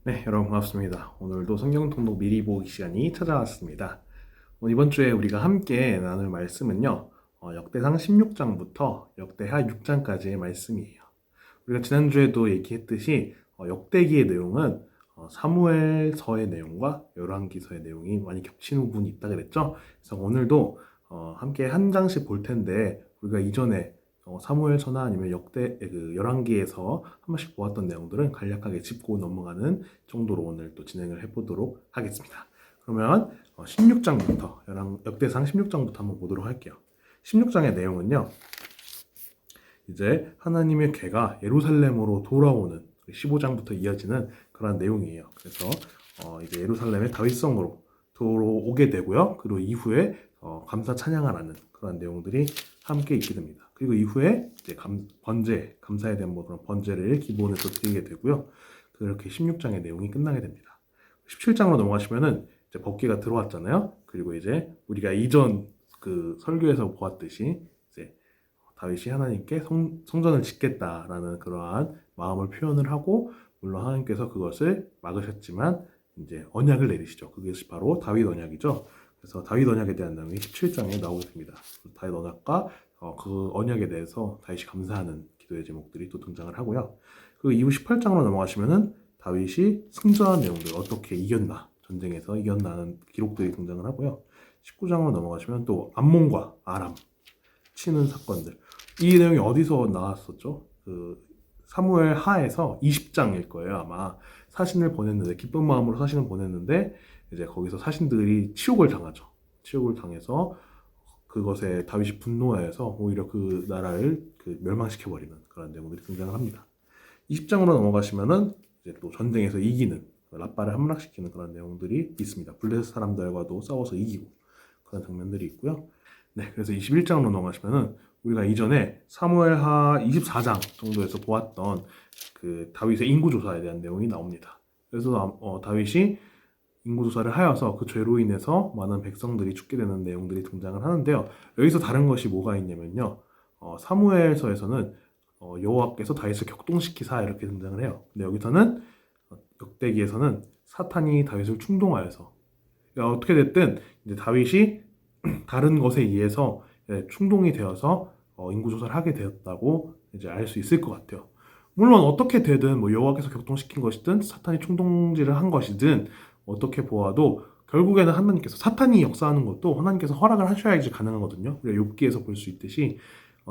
네, 여러분 반갑습니다. 오늘도 성경 통독 미리 보기 시간이 찾아왔습니다. 이번 주에 우리가 함께 나눌 말씀은요, 역대상 16장부터 역대하 6장까지의 말씀이에요. 우리가 지난주에도 얘기했듯이 역대기의 내용은 사무엘서의 내용과 열왕기서의 내용이 많이 겹치는 부분이 있다 그랬죠. 그래서 오늘도 함께 한 장씩 볼 텐데 우리가 이전에 사무엘서나 아니면 열왕기에서 한 번씩 보았던 내용들은 간략하게 짚고 넘어가는 정도로 오늘 또 진행을 해보도록 하겠습니다. 그러면 16장부터 역대상 16장부터 한번 보도록 할게요. 16장의 내용은요, 이제 하나님의 궤가 예루살렘으로 돌아오는 15장부터 이어지는 그런 내용이에요. 그래서 이제 예루살렘의 다윗성으로 돌아오게 되고요. 그리고 이후에 감사 찬양을 하는 그런 내용들이 함께 있게 됩니다. 그리고 이후에 이제 감사에 대한 그런 번제를 기본으로 드리게 되고요. 그렇게 16장의 내용이 끝나게 됩니다. 17장으로 넘어가시면은 이제 법궤가 들어왔잖아요. 그리고 이제 우리가 이전 그 설교에서 보았듯이 이제 다윗이 하나님께 성전을 짓겠다라는 그러한 마음을 표현을 하고, 물론 하나님께서 그것을 막으셨지만 이제 언약을 내리시죠. 그것이 바로 다윗 언약이죠. 그래서 다윗 언약에 대한 내용이 17장에 나오게 됩니다. 다윗 언약과 그 언약에 대해서 다윗이 감사하는 기도의 제목들이 또 등장을 하고요. 그 이후 18장으로 넘어가시면은 다윗이 승전한 내용들, 어떻게 이겼나, 전쟁에서 이겼나는 기록들이 등장을 하고요. 19장으로 넘어가시면 또 암몬과 아람 치는 사건들, 이 내용이 어디서 나왔었죠? 그 사무엘 하에서 20장일 거예요. 아마 사신을 보냈는데, 기쁜 마음으로 사신을 보냈는데 이제 거기서 사신들이 치욕을 당하죠. 치욕을 당해서 그것에 다윗이 분노해서 오히려 그 나라를 멸망시켜버리는 그런 내용들이 등장을 합니다. 20장으로 넘어가시면은 이제 또 전쟁에서 이기는, 라빠를 함락시키는 그런 내용들이 있습니다. 블레셋 사람들과도 싸워서 이기고 그런 장면들이 있고요. 네, 그래서 21장으로 넘어가시면은 우리가 이전에 사무엘하 24장 정도에서 보았던 그 다윗의 인구조사에 대한 내용이 나옵니다. 그래서 다윗이 인구조사를 하여서 그 죄로 인해서 많은 백성들이 죽게 되는 내용들이 등장을 하는데요. 여기서 다른 것이 뭐가 있냐면요, 사무엘서에서는 여호와께서 다윗을 격동시키사 이렇게 등장을 해요. 근데 여기서는 역대기에서는 사탄이 다윗을 충동하여서, 그러니까 어떻게 됐든 이제 다윗이 다른 것에 의해서 충동이 되어서 인구조사를 하게 되었다고 이제 알 수 있을 것 같아요. 물론 어떻게 되든 뭐 여호와께서 격동시킨 것이든 사탄이 충동질을 한 것이든 어떻게 보아도 결국에는 하나님께서, 사탄이 역사하는 것도 하나님께서 허락을 하셔야지 가능하거든요. 우리가 욥기에서 볼 수 있듯이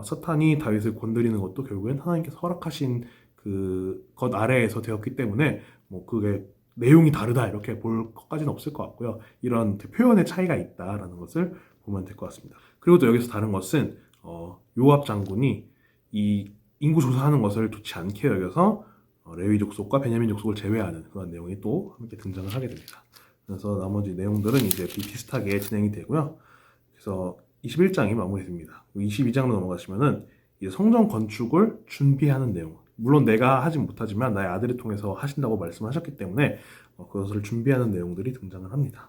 사탄이 다윗을 건드리는 것도 결국엔 하나님께서 허락하신 그것 아래에서 되었기 때문에 뭐 그게 내용이 다르다 이렇게 볼 것까지는 없을 것 같고요. 이런 표현의 차이가 있다라는 것을 보면 될 것 같습니다. 그리고 또 여기서 다른 것은 요압 장군이 이 인구 조사하는 것을 좋지 않게 여겨서 레위 족속과 베냐민 족속을 제외하는 그런 내용이 또 함께 등장을 하게 됩니다. 그래서 나머지 내용들은 이제 비슷하게 진행이 되고요. 그래서 21장이 마무리됩니다. 22장으로 넘어가시면은 이제 성전 건축을 준비하는 내용. 물론 내가 하진 못하지만 나의 아들을 통해서 하신다고 말씀하셨기 때문에 그것을 준비하는 내용들이 등장을 합니다.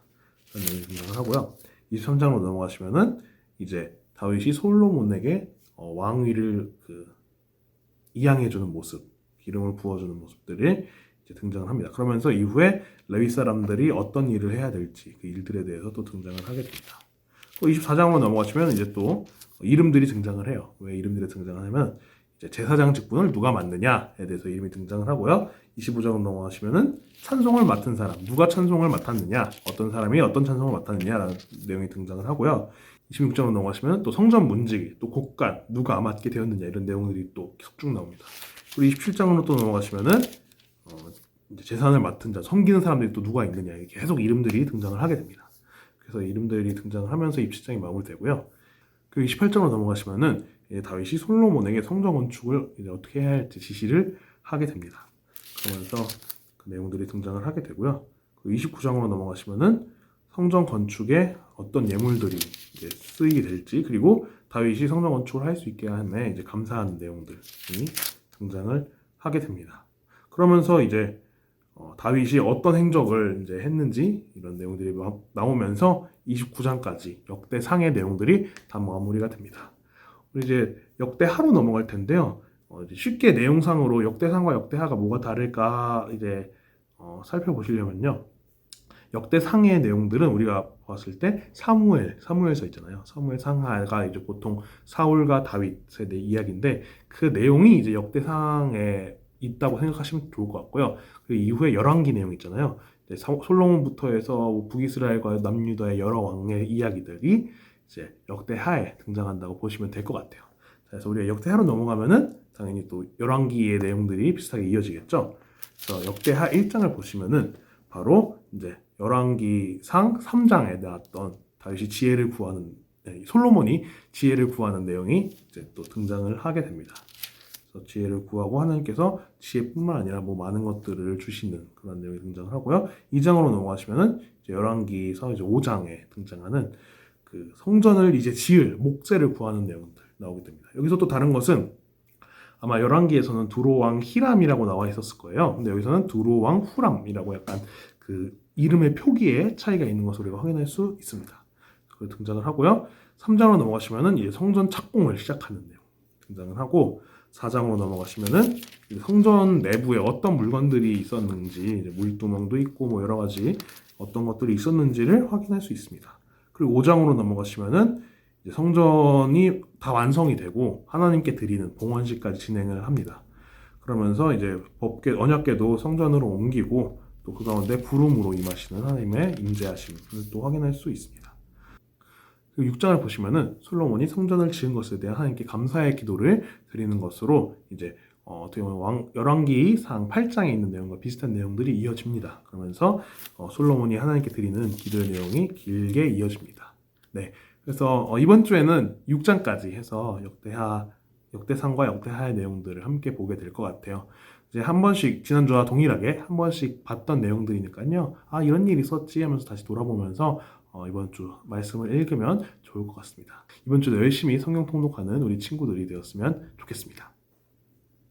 그런 내용이 등장을 하고요. 23장으로 넘어가시면은 이제 다윗이 솔로몬에게 왕위를 이양해주는 모습, 기름을 부어주는 모습들이 이제 등장을 합니다. 그러면서 이후에 레위 사람들이 어떤 일을 해야 될지 그 일들에 대해서 또 등장을 하게 됩니다. 또 24장으로 넘어가시면 이제 또 이름들이 등장을 해요. 왜 이름들이 등장하냐면 이제 제사장 직분을 누가 맡느냐에 대해서 이름이 등장을 하고요. 25장으로 넘어가시면은 찬송을 맡은 사람, 누가 찬송을 맡았느냐, 어떤 사람이 어떤 찬송을 맡았느냐라는 내용이 등장을 하고요. 26장으로 넘어가시면 또 성전 문지기, 또 곡간, 누가 맡게 되었느냐 이런 내용들이 또 계속 쭉 나옵니다. 그리고 27장으로 또 넘어가시면은 이제 재산을 맡은 자, 섬기는 사람들이 또 누가 있느냐, 이렇게 계속 이름들이 등장을 하게 됩니다. 그래서 이름들이 등장을 하면서 27장이 마무리되고요. 그리고 28장으로 넘어가시면은 다윗이 솔로몬에게 성전 건축을 이제 어떻게 해야 할지 지시를 하게 됩니다. 그러면서 그 내용들이 등장을 하게 되고요. 그리고 29장으로 넘어가시면은 성전 건축에 어떤 예물들이 이제 쓰이게 될지, 그리고 다윗이 성전 건축을 할 수 있게 함에 이제 감사하는 내용들이 등장을 하게 됩니다. 그러면서 이제 다윗이 어떤 행적을 이제 했는지 이런 내용들이 나오면서 29장까지 역대상의 내용들이 다 마무리가 됩니다. 우리 이제 역대하로 넘어갈 텐데요. 이제 쉽게 내용상으로 역대상과 역대하가 뭐가 다를까 이제 살펴보시려면요. 역대상의 내용들은 우리가 봤을 때 사무엘서 있잖아요. 사무엘 상하가 이제 보통 사울과 다윗의 이야기인데 그 내용이 이제 역대상에 있다고 생각하시면 좋을 것 같고요. 그 이후에 열왕기 내용 있잖아요. 이제 솔로몬부터 해서 북이스라엘과 남유다의 여러 왕의 이야기들이 이제 역대하에 등장한다고 보시면 될 것 같아요. 그래서 우리가 역대하로 넘어가면은 당연히 또 열왕기의 내용들이 비슷하게 이어지겠죠. 그래서 역대하 1장을 보시면은 바로 이제 열왕기상 3장에 나왔던 다윗이 지혜를 구하는 솔로몬이 지혜를 구하는 내용이 이제 또 등장을 하게 됩니다. 그래서 지혜를 구하고 하나님께서 지혜뿐만 아니라 뭐 많은 것들을 주시는 그런 내용이 등장을 하고요. 2장으로 넘어가시면은 이제 열왕기서 이제 5장에 등장하는 그 성전을 이제 지을 목재를 구하는 내용들 나오게 됩니다. 여기서 또 다른 것은 아마 열왕기에서는 두로왕 히람이라고 나와 있었을 거예요. 근데 여기서는 두로왕 후람이라고 약간 그 이름의 표기에 차이가 있는 것을 우리가 확인할 수 있습니다. 그 등장을 하고요. 3장으로 넘어가시면은 이제 성전 착공을 시작하는 내용 등장을 하고 4장으로 넘어가시면은 성전 내부에 어떤 물건들이 있었는지 이제 물두멍도 있고 뭐 여러 가지 어떤 것들이 있었는지를 확인할 수 있습니다. 그리고 5장으로 넘어가시면은 이제 성전이 다 완성이 되고 하나님께 드리는 봉헌식까지 진행을 합니다. 그러면서 이제 언약궤도 성전으로 옮기고 또 그 가운데 구름으로 임하시는 하나님의 임재하심을 또 확인할 수 있습니다. 그리고 6장을 보시면은 솔로몬이 성전을 지은 것에 대한 하나님께 감사의 기도를 드리는 것으로 이제 어떻게 보면 열왕기상 8장에 있는 내용과 비슷한 내용들이 이어집니다. 그러면서 솔로몬이 하나님께 드리는 기도의 내용이 길게 이어집니다. 네, 그래서 이번 주에는 6장까지 해서 역대상과 역대하의 내용들을 함께 보게 될 것 같아요. 이제 한 번씩 지난주와 동일하게 한 번씩 봤던 내용들이니까요. 아, 이런 일이 있었지 하면서 다시 돌아보면서 이번 주 말씀을 읽으면 좋을 것 같습니다. 이번 주도 열심히 성경 통독하는 우리 친구들이 되었으면 좋겠습니다.